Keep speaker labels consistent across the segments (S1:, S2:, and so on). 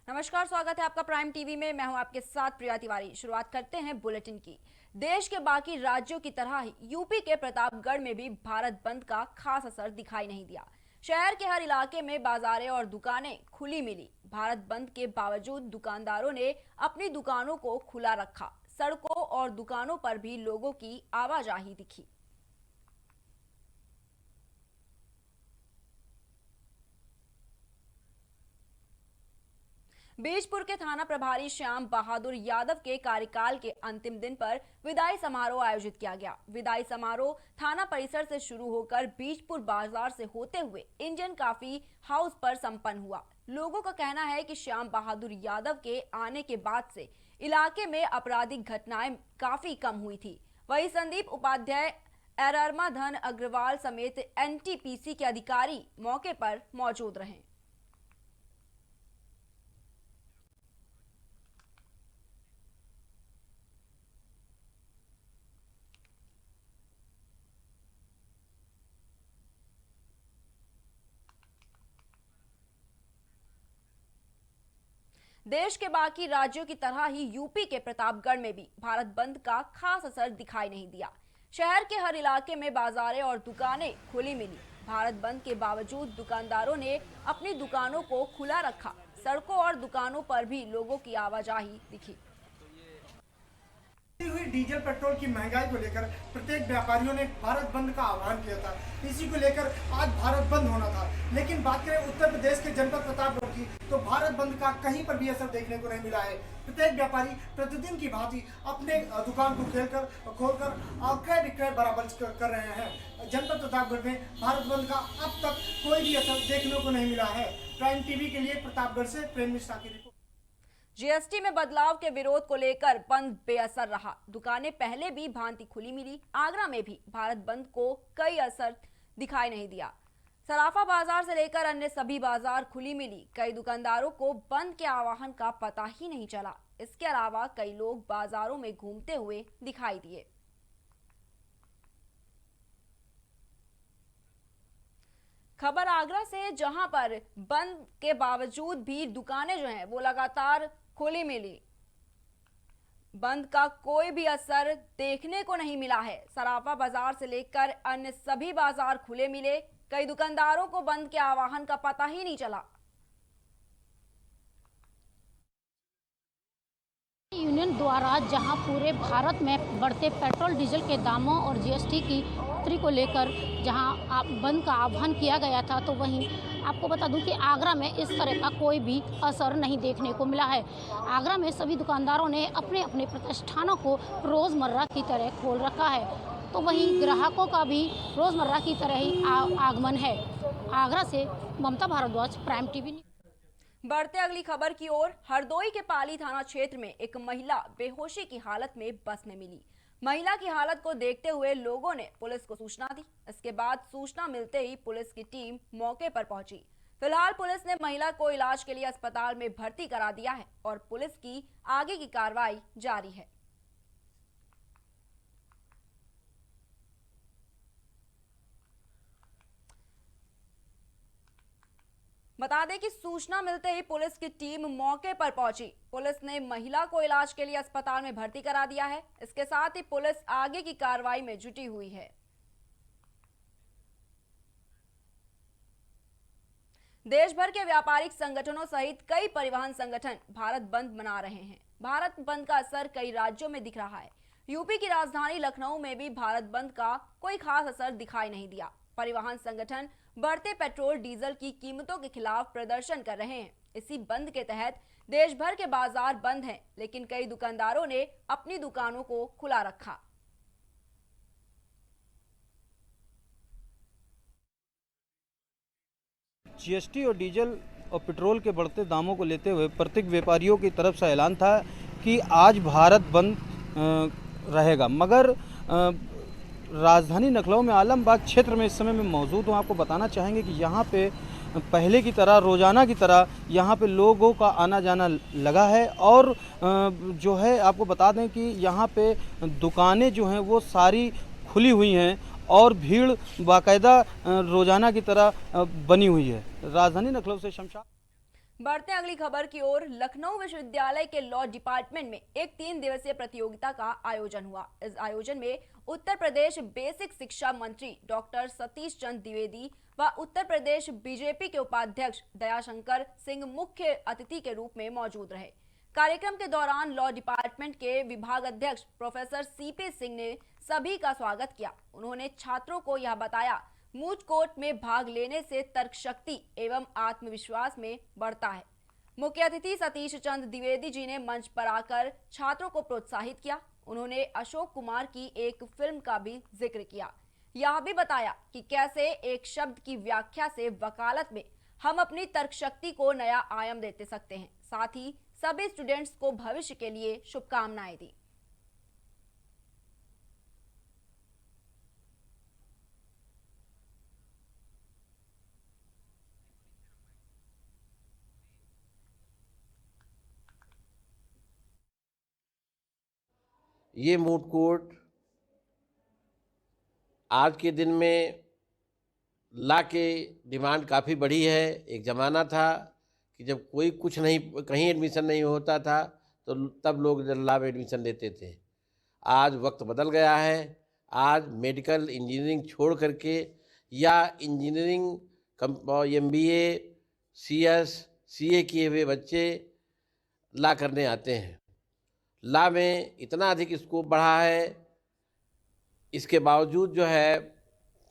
S1: नमस्कार, स्वागत है आपका प्राइम टीवी में। मैं हूं आपके साथ प्रिया तिवारी। शुरुआत करते हैं बुलेटिन की। देश के बाकी राज्यों की तरह ही यूपी के प्रतापगढ़ में भी भारत बंद का खास असर दिखाई नहीं दिया। शहर के हर इलाके में बाजारें और दुकानें खुली मिली। भारत बंद के बावजूद दुकानदारों ने अपनी दुकानों को खुला रखा। सड़कों और दुकानों पर भी लोगों की आवाजाही दिखी। बीजपुर के थाना प्रभारी श्याम बहादुर यादव के कार्यकाल के अंतिम दिन पर विदाई समारोह आयोजित किया गया। विदाई समारोह थाना परिसर से शुरू होकर बीजपुर बाजार से होते हुए इंडियन कॉफी हाउस पर संपन्न हुआ। लोगों का कहना है कि श्याम बहादुर यादव के आने के बाद से इलाके में आपराधिक घटनाएं काफी कम हुई थी। वहीं संदीप उपाध्याय, एररमा धन अग्रवाल समेत एनटीपीसी के अधिकारी मौके पर मौजूद रहे। देश के बाकी राज्यों की तरह ही यूपी के प्रतापगढ़ में भी भारत बंद का खास असर दिखाई नहीं दिया। शहर के हर इलाके में बाजारें और दुकानें खुली मिली। भारत बंद के बावजूद दुकानदारों ने अपनी दुकानों को खुला रखा। सड़कों और दुकानों पर भी लोगों की आवाजाही दिखी।
S2: हुई डीजल पेट्रोल की महंगाई को लेकर प्रत्येक व्यापारियों ने भारत बंद का आह्वान किया था। इसी को लेकर आज भारत बंद होना था। लेकिन बात करें उत्तर प्रदेश के जनपद प्रतापगढ़ की, तो भारत बंद का कहीं पर भी असर देखने को नहीं मिला है। प्रत्येक व्यापारी प्रतिदिन की भांति अपने दुकान को खोलकर क्रय विक्रय बराबर कर रहे हैं। जनपद प्रतापगढ़ में भारत बंद का अब तक कोई भी असर देखने को नहीं मिला है। प्राइम टीवी के लिए प्रतापगढ़ से प्रेम मिश्रा की रिपोर्ट।
S1: जीएसटी में बदलाव के विरोध को लेकर बंद बेअसर रहा। दुकानें पहले भी भांति खुली मिली। आगरा में भी भारत बंद को कई असर दिखाई नहीं दिया। सराफा बाजार से लेकर अन्य सभी बाजार खुली मिली। कई दुकानदारों को बंद के आह्वान का पता ही नहीं चला। इसके अलावा कई लोग बाजारों में घूमते हुए दिखाई दिए। खबर आगरा से, जहां पर बंद के बावजूद भी दुकानें जो हैं वो लगातार खुली मिली। बंद का कोई भी असर देखने को नहीं मिला है। सराफा बाजार से लेकर अन्य सभी बाजार खुले मिले। कई दुकानदारों को बंद के आह्वान का पता ही नहीं चला।
S3: यूनियन द्वारा जहां पूरे भारत में बढ़ते पेट्रोल डीजल के दामों और जीएसटी की बढ़ोतरी को लेकर जहां बंद का आह्वान किया गया था, तो वहीं आपको बता दूं कि आगरा में इस तरह का कोई भी असर नहीं देखने को मिला है। आगरा में सभी दुकानदारों ने अपने अपने प्रतिष्ठानों को रोज़मर्रा की तरह खोल रखा है, तो वहीं ग्राहकों का भी रोज़मर्रा की तरह ही आगमन है। आगरा से ममता भारद्वाज, प्राइम टीवी।
S1: बढ़ते अगली खबर की ओर। हरदोई के पाली थाना क्षेत्र में एक महिला बेहोशी की हालत में बस में मिली। महिला की हालत को देखते हुए लोगों ने पुलिस को सूचना दी। इसके बाद सूचना मिलते ही पुलिस की टीम मौके पर पहुंची। फिलहाल पुलिस ने महिला को इलाज के लिए अस्पताल में भर्ती करा दिया है और पुलिस की आगे की कार्रवाई जारी है। बता दें कि सूचना मिलते ही पुलिस की टीम मौके पर पहुंची। पुलिस ने महिला को इलाज के लिए अस्पताल में भर्ती करा दिया है। इसके साथ ही पुलिस आगे की कार्रवाई में जुटी हुई है। देश भर के व्यापारिक संगठनों सहित कई परिवहन संगठन भारत बंद मना रहे हैं। भारत बंद का असर कई राज्यों में दिख रहा है। यूपी की राजधानी लखनऊ में भी भारत बंद का कोई खास असर दिखाई नहीं दिया। परिवहन संगठन बढ़ते पेट्रोल डीजल की कीमतों के खिलाफ प्रदर्शन कर रहे हैं। इसी बंद के तहत देश भर के बाजार बंद हैं, लेकिन कई दुकानदारों ने अपनी दुकानों को खुला रखा।
S4: जीएसटी और डीजल और पेट्रोल के बढ़ते दामों को लेते हुए प्रत्येक व्यापारियों की तरफ से ऐलान था कि आज भारत बंद रहेगा, मगर राजधानी लखनऊ में आलमबाग क्षेत्र में इस समय में मौजूद हूँ। आपको बताना चाहेंगे कि यहाँ पे पहले की तरह, रोज़ाना की तरह यहाँ पे लोगों का आना जाना लगा है और जो है आपको बता दें कि यहाँ पे दुकानें जो हैं वो सारी खुली हुई हैं और भीड़ बाकायदा रोज़ाना की तरह बनी हुई है। राजधानी लखनऊ से शमशाद।
S1: बढ़ते हैं अगली खबर की ओर। लखनऊ विश्वविद्यालय के लॉ डिपार्टमेंट में एक 3 दिवसीय प्रतियोगिता का आयोजन हुआ। इस आयोजन में उत्तर प्रदेश बेसिक शिक्षा मंत्री डॉक्टर सतीश चंद्र द्विवेदी व उत्तर प्रदेश बीजेपी के उपाध्यक्ष दयाशंकर सिंह मुख्य अतिथि के रूप में मौजूद रहे। कार्यक्रम के दौरान लॉ डिपार्टमेंट के विभाग अध्यक्ष प्रोफेसर सीपी सिंह ने सभी का स्वागत किया। उन्होंने छात्रों को यह बताया, मूट कोर्ट में भाग लेने से तर्क शक्ति एवं आत्मविश्वास में बढ़ता है। मुख्य अतिथि सतीश चंद्र द्विवेदी जी ने मंच पर आकर छात्रों को प्रोत्साहित किया। उन्होंने अशोक कुमार की एक फिल्म का भी जिक्र किया। यह भी बताया कि कैसे एक शब्द की व्याख्या से वकालत में हम अपनी तर्क शक्ति को नया आयाम देते सकते हैं। साथ ही सभी स्टूडेंट्स को भविष्य के लिए शुभकामनाएं दी।
S5: ये मूट कोर्ट आज के दिन में ला के डिमांड काफ़ी बढ़ी है। एक ज़माना था कि जब कोई कुछ नहीं, कहीं एडमिशन नहीं होता था तो तब लोग लॉ में एडमिशन लेते थे। आज वक्त बदल गया है। आज मेडिकल इंजीनियरिंग छोड़ करके या इंजीनियरिंग MBA CS CA किए हुए बच्चे लॉ करने आते हैं। लॉ में इतना अधिक स्कोप बढ़ा है, इसके बावजूद जो है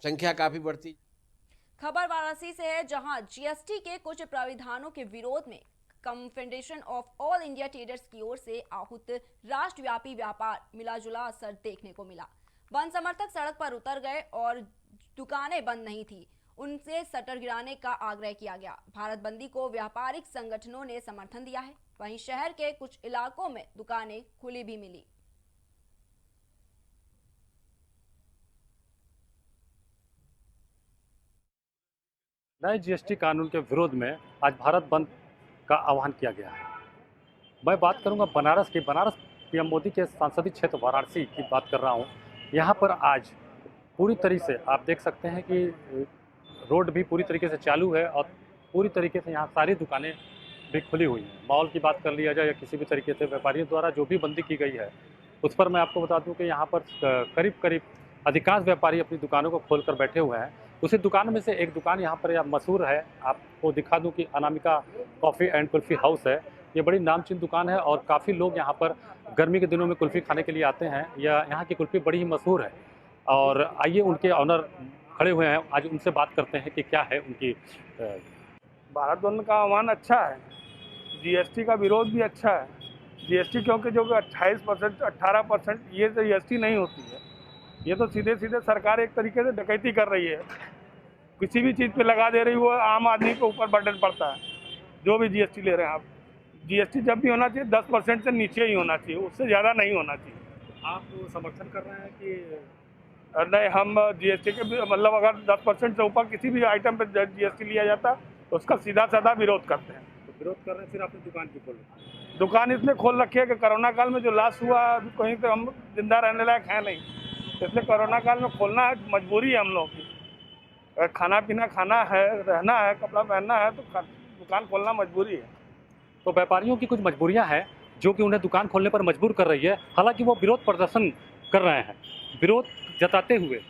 S5: संख्या काफ़ी बढ़ती।
S1: खबर वाराणसी से है, जहां GST के कुछ प्राविधानों के विरोध में confederation of all India traders की ओर से आहूत राष्ट्रव्यापी व्यापार मिलाजुला असर देखने को मिला। बंद समर्थक सड़क पर उतर गए और दुकानें बंद नहीं थी, उनसे शटर गिराने का आग्रह किया गया। भारत बंदी को व्यापारिक संगठनों ने समर्थन दिया है। वहीं शहर के कुछ इलाकों में दुकानें खुली भी मिली।
S6: नए GST कानून के विरोध में आज भारत बंद का आह्वान किया गया है। मैं बात करूंगा बनारस की। बनारस PM मोदी के संसदीय क्षेत्र वाराणसी की बात कर रहा हूं। यहां पर आज पूरी तरीके से आप देख सकते हैं कि रोड भी पूरी तरीके से चालू है और पूरी तरीके से यहां सारी दुकानें भी खुली हुई हैं। मॉल की बात कर लिया जाए या किसी भी तरीके से व्यापारियों द्वारा जो भी बंदी की गई है उस पर मैं आपको बता दूं कि यहाँ पर करीब अधिकांश व्यापारी अपनी दुकानों को खोल कर बैठे हुए हैं। उसी दुकान में से एक दुकान यहाँ पर मशहूर है, आपको दिखा दूं कि Anamika coffee and kulfi house है। ये बड़ी नामचीन दुकान है और काफ़ी लोग यहाँ पर गर्मी के दिनों में कुल्फ़ी खाने के लिए आते हैं। यहाँ की कुल्फ़ी बड़ी ही मशहूर है और आइए उनके ऑनर खड़े हुए हैं, आज उनसे बात करते हैं कि क्या है उनकी।
S7: भारत बंद का आह्वान अच्छा है, GST का विरोध भी अच्छा है। GST क्योंकि जो 28% 18% ये तो GST नहीं होती है, ये तो सीधे सीधे सरकार एक तरीके से डकैती कर रही है। किसी भी चीज़ पे लगा दे रही, वो आम आदमी के ऊपर बर्डन पड़ता है। जो भी GST ले रहे हैं आप, GST जब भी होना चाहिए 10% से नीचे ही होना चाहिए, उससे ज़्यादा नहीं होना चाहिए।
S6: आप समर्थन कर रहे हैं कि
S7: नहीं? हम GST के मतलब अगर 10% से ऊपर किसी भी आइटम पे GST लिया जाता तो उसका सीधा साधा विरोध करते हैं।
S6: तो विरोध कर रहे हैं, फिर आपने दुकान क्यों खोली?
S7: दुकान इसलिए खोल रखी है कि कोरोना काल में जो लॉस हुआ कहीं तो हम जिंदा रहने लायक है नहीं, इसलिए कोरोना काल में खोलना है, मजबूरी है हम लोग की। अगर खाना पीना खाना है, रहना है, कपड़ा पहनना है तो दुकान खोलना मजबूरी है।
S6: तो व्यापारियों की कुछ मजबूरियां हैं जो कि उन्हें दुकान खोलने पर मजबूर कर रही है। हालांकि वो विरोध प्रदर्शन कर रहे हैं, विरोध जताते हुए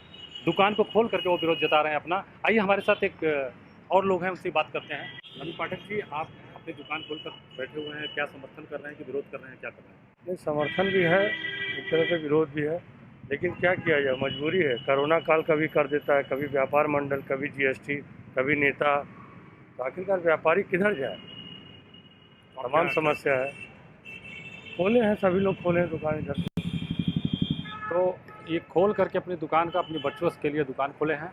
S6: दुकान को खोल करके वो विरोध जता रहे हैं अपना। आइए हमारे साथ एक और लोग हैं, उनसे बात करते हैं। रवि पाठक जी, आप अपनी दुकान खोलकर बैठे हुए हैं, क्या समर्थन कर रहे हैं कि विरोध कर रहे हैं, क्या कर रहे हैं?
S7: नहीं, समर्थन भी है, एक तरह से विरोध भी है, लेकिन क्या किया जाए, मजबूरी है। कोरोना काल कभी कर देता है, कभी व्यापार मंडल, कभी GST, कभी नेता, तो आखिरकार व्यापारी किधर जाए? तमाम समस्या है। खोले हैं, सभी लोग खोले हैं दुकान इधर।
S6: तो ये खोल करके अपनी दुकान का, अपनी बच्चों के लिए दुकान खोले हैं।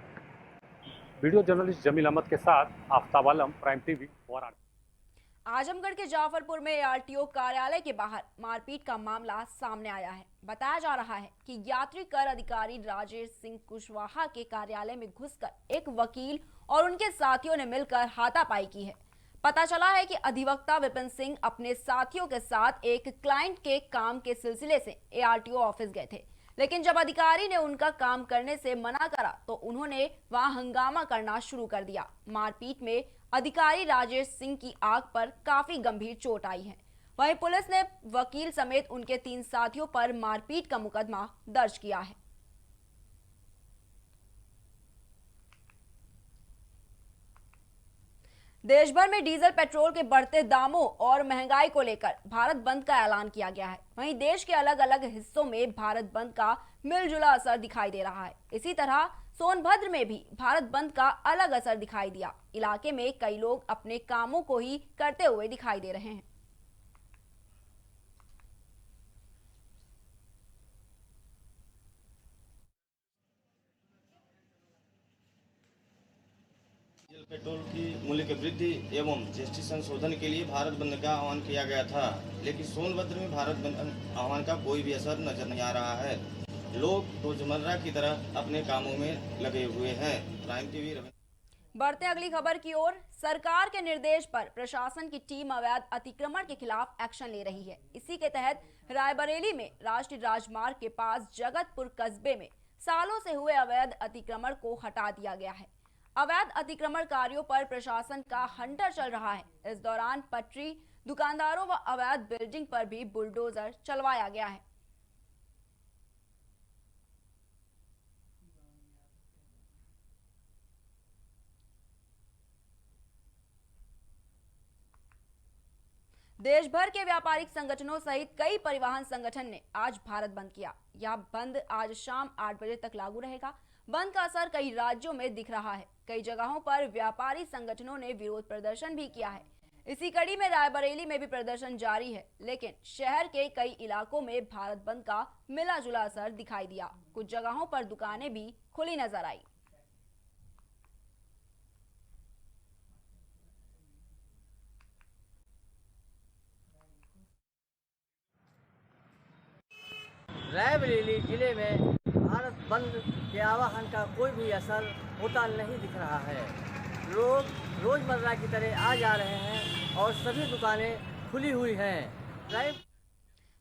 S6: वीडियो जर्नलिस्ट जमील अहमद के साथ आफ्ताब आलम, प्राइम TV, वाराणसी।
S1: आजमगढ़ के जाफरपुर में ARTO कार्यालय के बाहर मारपीट का मामला सामने आया है। बताया जा रहा है कि यात्री कर अधिकारी राजेश सिंह कुशवाहा के कार्यालय में घुसकर एक वकील और उनके साथियों ने मिलकर हाथापाई की है। पता चला है कि अधिवक्ता विपिन सिंह अपने साथियों के साथ एक क्लाइंट के काम के सिलसिले से ARTO ऑफिस गए थे, लेकिन जब अधिकारी ने उनका काम करने से मना करा तो उन्होंने वहां हंगामा करना शुरू कर दिया। मारपीट में अधिकारी राजेश सिंह की आंख पर काफी गंभीर चोट आई है। वहीं पुलिस ने वकील समेत उनके 3 साथियों पर मारपीट का मुकदमा दर्ज किया है। देश भर में डीजल पेट्रोल के बढ़ते दामों और महंगाई को लेकर भारत बंद का ऐलान किया गया है। वहीं देश के अलग अलग हिस्सों में भारत बंद का मिलजुला असर दिखाई दे रहा है। इसी तरह सोनभद्र में भी भारत बंद का अलग असर दिखाई दिया। इलाके में कई लोग अपने कामों को ही करते हुए दिखाई दे रहे हैं।
S8: डीजल पेट्रोल की मूल्य की वृद्धि एवं जीएसटी संशोधन के लिए भारत बंद का आह्वान किया गया था, लेकिन सोनभद्र में भारत बंद आह्वान का कोई भी असर नजर नहीं आ रहा है। लोग रोजमर्रा की तरह अपने कामों में लगे हुए हैं। Prime TV.
S1: बढ़ते अगली खबर की ओर। सरकार के निर्देश पर प्रशासन की टीम अवैध अतिक्रमण के खिलाफ एक्शन ले रही है। इसी के तहत रायबरेली में राष्ट्रीय राजमार्ग के पास जगतपुर कस्बे में सालों से हुए अवैध अतिक्रमण को हटा दिया गया है। अवैध अतिक्रमणकारियों पर प्रशासन का हंटर चल रहा है। इस दौरान पटरी दुकानदारों व अवैध बिल्डिंग पर भी बुलडोजर चलवाया गया है। देश भर के व्यापारिक संगठनों सहित कई परिवहन संगठन ने आज भारत बंद किया। यह बंद आज शाम 8 बजे तक लागू रहेगा। बंद का असर कई राज्यों में दिख रहा है। कई जगहों पर व्यापारी संगठनों ने विरोध प्रदर्शन भी किया है। इसी कड़ी में रायबरेली में भी प्रदर्शन जारी है, लेकिन शहर के कई इलाकों में भारत बंद का मिला जुला असर दिखाई दिया। कुछ जगहों पर दुकानें भी खुली नजर आई।
S9: रायबरेली जिले में भारत बंद के आह्वान का कोई भी असर होता नहीं दिख रहा है। लोग रोजमर्रा की तरह आ जा रहे हैं और सभी दुकानें खुली हुई हैं।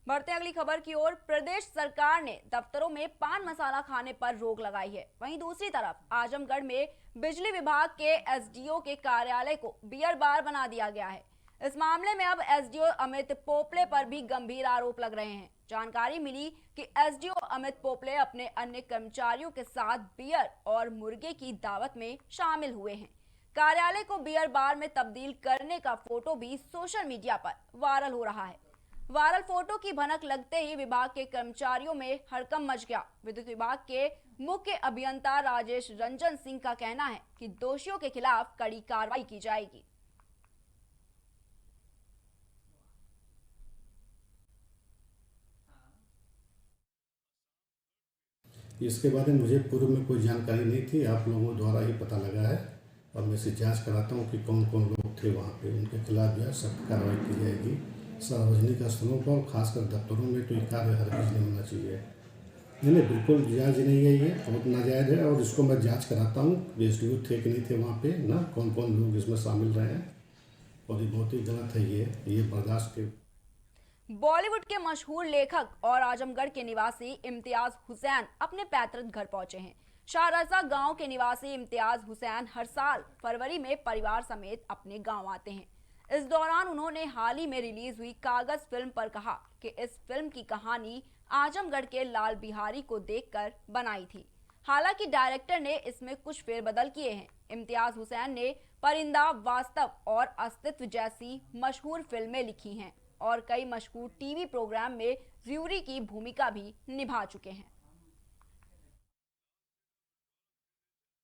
S1: बढ़ते अगली खबर की ओर। प्रदेश सरकार ने दफ्तरों में पान मसाला खाने पर रोक लगाई है। वहीं दूसरी तरफ आजमगढ़ में बिजली विभाग के एसडीओ के कार्यालय को बियर बार बना दिया गया है। इस मामले में अब एसडीओ अमित पोपले पर भी गंभीर आरोप लग रहे हैं। जानकारी मिली कि एसडीओ अमित पोपले अपने अन्य कर्मचारियों के साथ बियर और मुर्गे की दावत में शामिल हुए हैं। कार्यालय को बियर बार में तब्दील करने का फोटो भी सोशल मीडिया पर वायरल हो रहा है। वायरल फोटो की भनक लगते ही विभाग के कर्मचारियों में हड़कंप मच गया। विद्युत विभाग के मुख्य अभियंता राजेश रंजन सिंह का कहना है कि दोषियों के खिलाफ कड़ी कार्रवाई की जाएगी।
S10: इसके बारे में मुझे पूर्व में कोई जानकारी नहीं थी, आप लोगों द्वारा ही पता लगा है और मैं इसे जांच कराता हूं कि कौन कौन लोग थे वहां पे। उनके खिलाफ जो है सख्त कार्रवाई की जाएगी। सार्वजनिक स्थलों पर खासकर दफ्तरों में तो ये कार्य हरगिज नहीं होना चाहिए। नहीं, बिल्कुल जायज़ नहीं है, ये बहुत नाजायज़ है और इसको मैं जाँच कराता हूँ एसडीओ थे कि नहीं थे वहाँ पर ना, कौन कौन लोग इसमें शामिल रहे हैं और ये बहुत ही गलत है। ये बर्दाश्त के।
S1: बॉलीवुड के मशहूर लेखक और आजमगढ़ के निवासी इम्तियाज हुसैन अपने पैतृक घर पहुंचे हैं। शाहरसा गांव के निवासी इम्तियाज हुसैन हर साल फरवरी में परिवार समेत अपने गांव आते हैं। इस दौरान उन्होंने हाल ही में रिलीज हुई कागज फिल्म पर कहा कि इस फिल्म की कहानी आजमगढ़ के लाल बिहारी को देखकर बनाई थी। हालांकि डायरेक्टर ने इसमें कुछ फेरबदल किए हैं। इम्तियाज हुसैन ने परिंदा, वास्तव और अस्तित्व जैसी मशहूर फिल्में लिखी हैं और कई मशहूर टीवी प्रोग्राम में ज्यूरी की भूमिका भी निभा चुके हैं।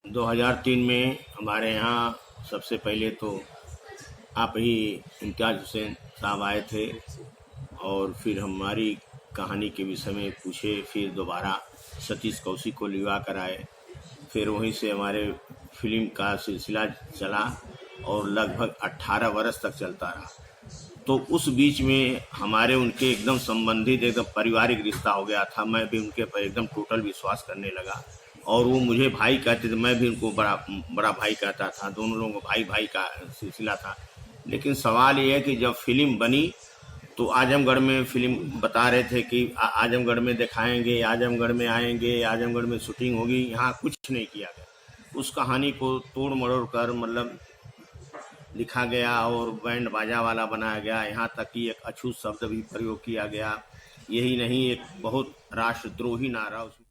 S8: 2003 में हमारे यहाँ सबसे पहले तो आप ही इम्तियाज हुसैन साहब आए थे और फिर हमारी कहानी के विषय में पूछे। फिर दोबारा सतीश कौशिक को लिवा कर आए। फिर वहीं से हमारे फिल्म का सिलसिला चला और लगभग 18 वर्ष तक चलता रहा। तो उस बीच में हमारे उनके एकदम संबंधित एकदम पारिवारिक रिश्ता हो गया था। मैं भी उनके पर एकदम टोटल विश्वास करने लगा और वो मुझे भाई कहते थे, मैं भी उनको बड़ा भाई कहता था। दोनों लोगों को भाई भाई का सिलसिला था। लेकिन सवाल ये है कि जब फिल्म बनी तो आजमगढ़ में फिल्म बता रहे थे कि आजमगढ़ में दिखाएंगे, आजमगढ़ में आएंगे, आजमगढ़ में शूटिंग होगी। यहाँ कुछ नहीं किया गया। उस कहानी को तोड़ मरोड़ कर मतलब लिखा गया और बैंड बाजा वाला बनाया गया। यहाँ तक कि एक अछूत शब्द भी प्रयोग किया गया। यही नहीं, एक बहुत राष्ट्रद्रोही नारा उसमें।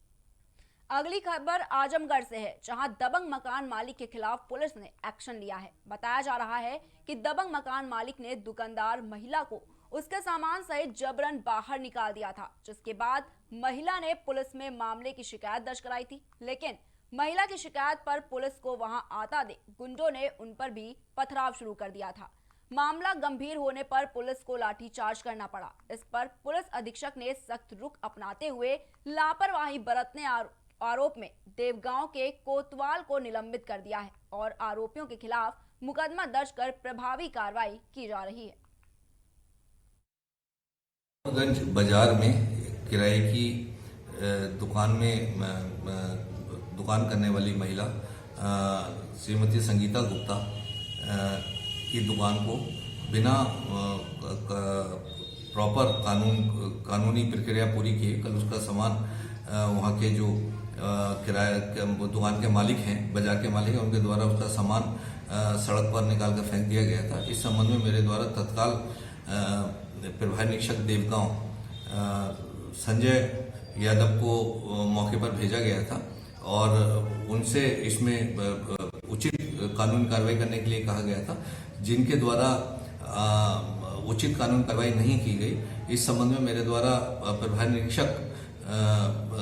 S1: अगली खबर आजमगढ़ से है, जहां दबंग मकान मालिक के खिलाफ पुलिस ने एक्शन लिया है। बताया जा रहा है कि दबंग मकान मालिक ने दुकानदार महिला को उसके सामान सहित जबरन बाहर निकाल दिया था, जिसके बाद महिला ने पुलिस में मामले की शिकायत दर्ज कराई थी। लेकिन महिला की शिकायत पर पुलिस को वहां आता देख गुंडों ने उन पर भी पथराव शुरू कर दिया था। मामला गंभीर होने पर पुलिस को लाठीचार्ज करना पड़ा। इस पर पुलिस अधीक्षक ने सख्त रुख अपनाते हुए लापरवाही बरतने आरोप में देवगांव के कोतवाल को निलंबित कर दिया है और आरोपियों के खिलाफ मुकदमा दर्ज कर प्रभावी कार्रवाई की जा रही है।
S11: गंज बाजार में किराए की दुकान में दुकान करने वाली महिला श्रीमती संगीता गुप्ता की दुकान को बिना प्रॉपर कानूनी प्रक्रिया पूरी किए कल उसका सामान वहाँ के जो किराया दुकान के मालिक हैं, बाजार के मालिक हैं, उनके द्वारा उसका सामान सड़क पर निकाल कर फेंक दिया गया था। इस संबंध में मेरे द्वारा तत्काल प्रभारी निरीक्षक देवगांव संजय यादव को मौके पर भेजा गया था और उनसे इसमें उचित कानूनी कार्रवाई करने के लिए कहा गया था। जिनके द्वारा उचित कानूनी कार्रवाई नहीं की गई, इस संबंध में मेरे द्वारा प्रभारी निरीक्षक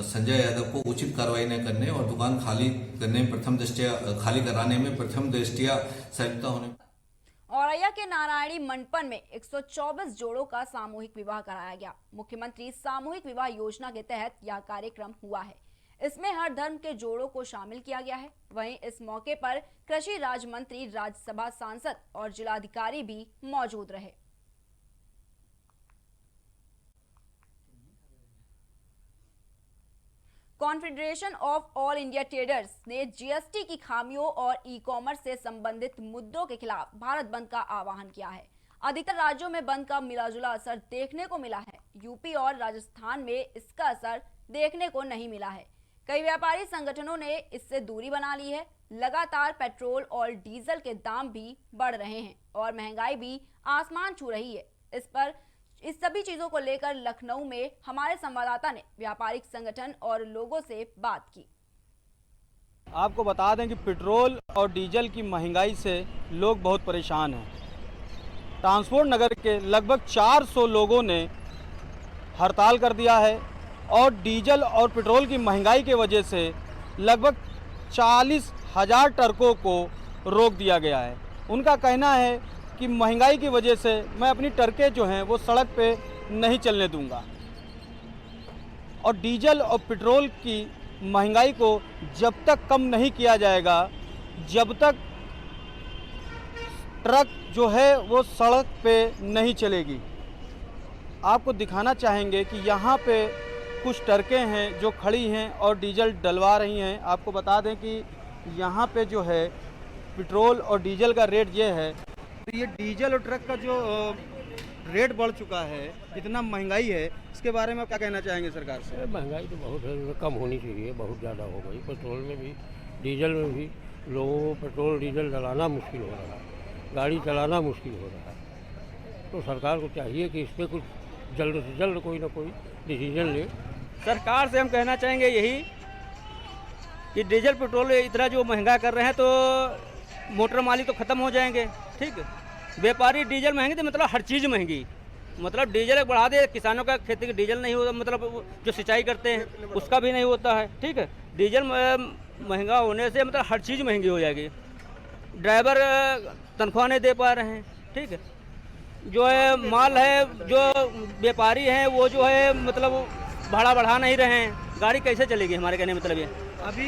S11: संजय यादव को उचित कार्रवाई न करने और दुकान खाली कराने में प्रथम दृष्टया सहायता होने।
S1: औरैया के नारायणी मंडपन में 124 जोड़ों का सामूहिक विवाह कराया गया। मुख्यमंत्री सामूहिक विवाह योजना के तहत यह कार्यक्रम हुआ है। इसमें हर धर्म के जोड़ों को शामिल किया गया है। वहीं इस मौके पर कृषि राज्य मंत्री, राज्यसभा सांसद और जिलाधिकारी भी मौजूद रहे। Confederation of all India traders ने जीएसटी की खामियों और ई कॉमर्स से संबंधित मुद्दों के खिलाफ भारत बंद का आह्वान किया है। अधिकतर राज्यों में बंद का मिलाजुला असर देखने को मिला है। यूपी और राजस्थान में इसका असर देखने को नहीं मिला है। कई व्यापारी संगठनों ने इससे दूरी बना ली है। लगातार पेट्रोल और डीजल के दाम भी बढ़ रहे हैं और महंगाई भी आसमान छू रही है। इस सभी चीजों को लेकर लखनऊ में हमारे संवाददाता ने व्यापारिक संगठन और लोगों से बात की।
S4: आपको बता दें कि पेट्रोल और डीजल की महंगाई से लोग बहुत परेशान हैं। ट्रांसपोर्ट नगर के लगभग 400 लोगों ने हड़ताल कर दिया है और डीजल और पेट्रोल की महंगाई की वजह से लगभग 40,000 ट्रकों को रोक दिया गया है। उनका कहना है कि महंगाई की वजह से मैं अपनी ट्रकें जो हैं वो सड़क पे नहीं चलने दूंगा और डीजल और पेट्रोल की महंगाई को जब तक कम नहीं किया जाएगा, जब तक ट्रक जो है वो सड़क पे नहीं चलेगी। आपको दिखाना चाहेंगे कि यहाँ पे कुछ ट्रकें हैं जो खड़ी हैं और डीजल डलवा रही हैं। आपको बता दें कि यहाँ पे जो है पेट्रोल और डीजल का रेट ये है। तो ये डीजल और ट्रक का जो रेट बढ़ चुका है, इतना महंगाई है, इसके बारे में आप क्या कहना चाहेंगे सरकार से?
S12: महंगाई तो बहुत है, कम होनी चाहिए, बहुत ज़्यादा हो गई। पेट्रोल में भी डीजल में भी लोगों को पेट्रोल डीजल डलाना मुश्किल हो रहा है, गाड़ी चलाना मुश्किल हो रहा है। तो सरकार को चाहिए कि इस पर कुछ जल्द से जल्द कोई ना कोई डिसीजन ले।
S13: सरकार से हम कहना चाहेंगे यही कि डीजल पेट्रोल इतना जो महंगा कर रहे हैं तो मोटर मालिक तो ख़त्म हो जाएंगे, ठीक है। व्यापारी डीजल महंगी तो मतलब हर चीज़ महंगी, मतलब डीजल बढ़ा दे, किसानों का खेती का डीजल नहीं होता, मतलब जो सिंचाई करते हैं उसका भी नहीं होता है, ठीक है। डीजल महंगा होने से मतलब हर चीज़ महंगी हो जाएगी। ड्राइवर तनख्वाह नहीं दे पा रहे हैं, ठीक है। जो है माल है, जो व्यापारी हैं वो जो है मतलब भाड़ा बढ़ा नहीं रहे हैं, गाड़ी कैसे चलेगी? हमारे कहने मतलब ये
S4: अभी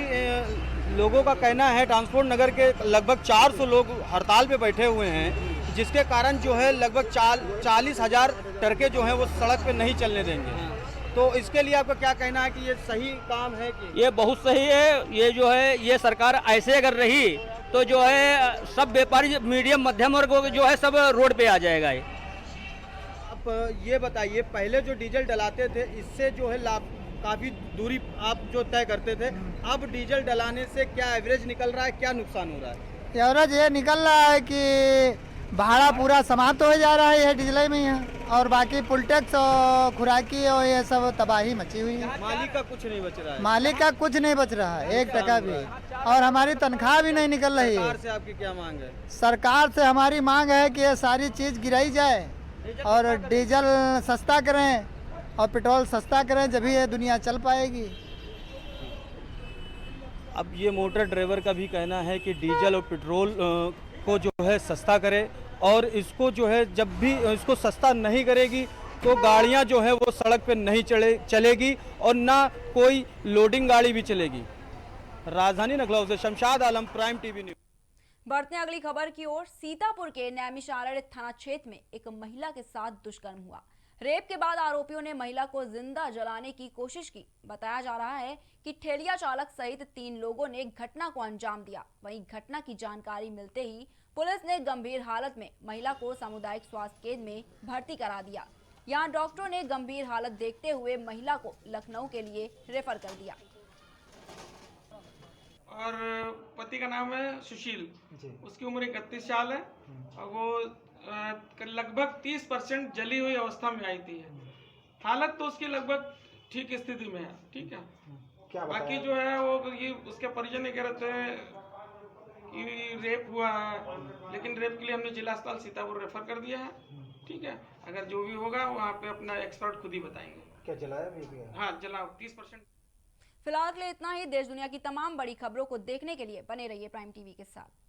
S4: लोगों का कहना है ट्रांसपोर्ट नगर के लगभग 400 लोग हड़ताल पे बैठे हुए हैं, जिसके कारण जो है लगभग 40,000 ट्रकें जो हैं वो सड़क पे नहीं चलने देंगे। तो इसके लिए आपका क्या कहना है कि ये सही काम है कि?
S13: ये बहुत सही है। ये जो है ये सरकार ऐसे अगर रही तो जो है सब व्यापारी मीडियम मध्यम वर्ग जो है सब रोड पे आ जाएगा। ये
S4: अब ये बताइए, पहले जो डीजल डलाते थे इससे जो है लाभ काफ़ी दूरी आप जो तय करते थे, अब डीजल डलाने से क्या एवरेज निकल रहा है, क्या नुकसान हो रहा है?
S2: एवरेज ये निकल रहा है कि भाड़ा पूरा समाप्त हो जा रहा है यह डीजल में ही, और बाकी पुल टैक्स और खुराकी और ये सब तबाही मची हुई है।
S4: मालिक का कुछ नहीं बच रहा है।
S2: मालिक का कुछ नहीं बच रहा है, 1 टका भी, और हमारी तनख्वाह भी नहीं निकल रही है।
S4: सरकार से आपकी क्या मांग है?
S2: सरकार से हमारी मांग है कि ये सारी चीज़ गिराई जाए और डीजल सस्ता करें और पेट्रोल सस्ता करें, जब ये दुनिया चल पाएगी।
S4: अब ये मोटर ड्राइवर का भी कहना है कि डीजल और पेट्रोल को जो है सस्ता करे, और इसको जो है जब भी इसको सस्ता नहीं करेगी तो गाड़ियां जो है वो सड़क पे नहीं चलेगी और ना कोई लोडिंग गाड़ी भी चलेगी। राजधानी लखनऊ से शमशाद आलम, प्राइम टीवी न्यूज।
S1: बढ़ते हैं अगली खबर की ओर। सीतापुर के नैमिषारण्य थाना क्षेत्र में एक महिला के साथ दुष्कर्म हुआ। रेप के बाद आरोपियों ने महिला को जिंदा जलाने की कोशिश की। बताया जा रहा है कि ठेलिया चालक सहित 3 लोगों ने घटना को अंजाम दिया। वहीं घटना की जानकारी मिलते ही पुलिस ने गंभीर हालत में महिला को सामुदायिक स्वास्थ्य केंद्र में भर्ती करा दिया। यहां डॉक्टरों ने गंभीर हालत देखते हुए महिला को लखनऊ के लिए रेफर कर दिया।
S14: और पति का नाम है सुशील, उसकी उम्र 31 साल है और वो लगभग 30% जली हुई अवस्था में आई थी। हालत तो उसकी लगभग ठीक स्थिति में है, ठीक है। क्या बाकी जो है वो ये उसके परिजन ये कह रहे थे कि रेप हुआ है, लेकिन रेप के लिए हमने जिला अस्पताल सीतापुर रेफर कर दिया है, ठीक है। अगर जो भी होगा वहाँ पे अपना एक्सपर्ट खुद ही बताएंगे। क्या जलाया भी? हाँ, जला 30%।
S1: फिलहाल के लिए इतना ही। देश दुनिया की तमाम बड़ी खबरों को देखने के लिए बने रहिए प्राइम टीवी के साथ।